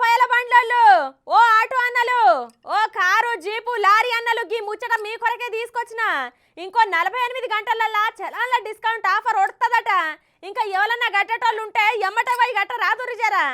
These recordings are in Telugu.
పయల బండ్లు, ఓ ఆటో అన్నలు, ఓ కారు జీపు లారీ అన్నలు గీ ముచ్చట మీ కొరకే తీసుకొచ్చిన. ఇంకో 48 గంటలల్లా చలాన్ల డిస్కౌంట్ ఆఫర్ వస్తదట. ఇంకా ఎవరన్నా గట్టేటోళ్ళు ఉంటే ఎమ్మటే పోయి గట్ట రాదురు జరా.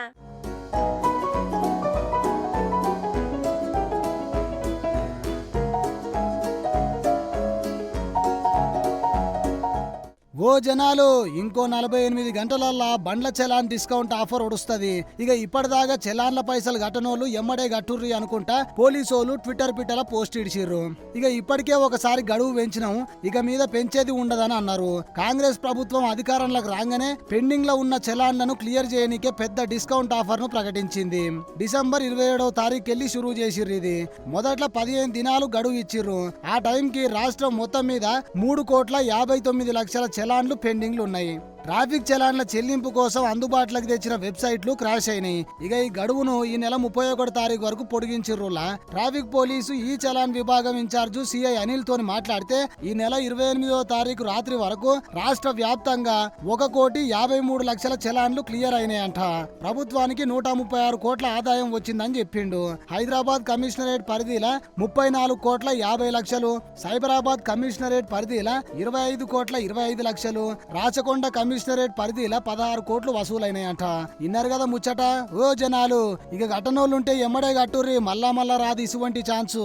ఓ జనాలు, ఇంకో 48 గంటలల్లా బండ్ల చలాన్ డిస్కౌంట్ ఆఫర్ ఒడుస్తుంది. ఇక ఇప్పటిదాకా చలాన్ల పైసలు కట్టనోళ్ళు ఎమ్మడే గట్టుర్రి అనుకుంటా పోలీసోళ్ళు ట్విట్టర్ పిట్టల పోస్ట్ ఇడిచిర్రు. ఇక ఇప్పటికే ఒకసారి గడువు పెంచినాం, ఇక మీద పెంచేది ఉండదని అన్నారు. కాంగ్రెస్ ప్రభుత్వం అధికారంలోకి రాగానే పెండింగ్ లో ఉన్న చలాన్లను క్లియర్ చేయనికే పెద్ద డిస్కౌంట్ ఆఫర్ ను ప్రకటించింది. డిసెంబర్ 27వ తారీఖుకెళ్లి షురూ చేసిర్రు. ఇది మొదట్లో 15 దినాలు గడువు ఇచ్చిర్రు. ఆ టైంకి రాష్ట్రం మొత్తం మీద 3,59,00,000 చలాన్లు పెండింగ్లు ఉన్నాయి. ట్రాఫిక్ చలాన్ల చెల్లింపు కోసం అందుబాటులోకి తెచ్చిన వెబ్సైట్లు క్రాష్ అయినాయి. ఇక ఈ గడువును ఈ నెల 31 తారీఖు వరకు పొడిగించిర్రులా. ట్రాఫిక్ పోలీసు ఈ చలాన్ విభాగం ఇన్ఛార్జు సిఐ అనిల్ తోని మాట్లాడితే ఈ నెల 28వ తారీఖు రాత్రి వరకు రాష్ట్ర వ్యాప్తంగా 1,53,00,000 చలాన్లు క్లియర్ అయినాయంట. ప్రభుత్వానికి 136 కోట్ల ఆదాయం వచ్చిందని చెప్పిండు. హైదరాబాద్ కమిషనరేట్ పరిధిలో 34,50,00,000, సైబరాబాద్ కమిషనరేట్ పరిధిలో 25,25,00,000, రాచకొండ కమిషనరేట్ పరిధిలో 16 కోట్లు వసూలైనాయంట. ఇన్నారు కదా ముచ్చట. ఓ జనాలు, ఇక గట్టనోళ్ళుంటే ఎమ్మడే గట్టుర్రి, మళ్ళా రాదు ఇసువంటి ఛాన్సు.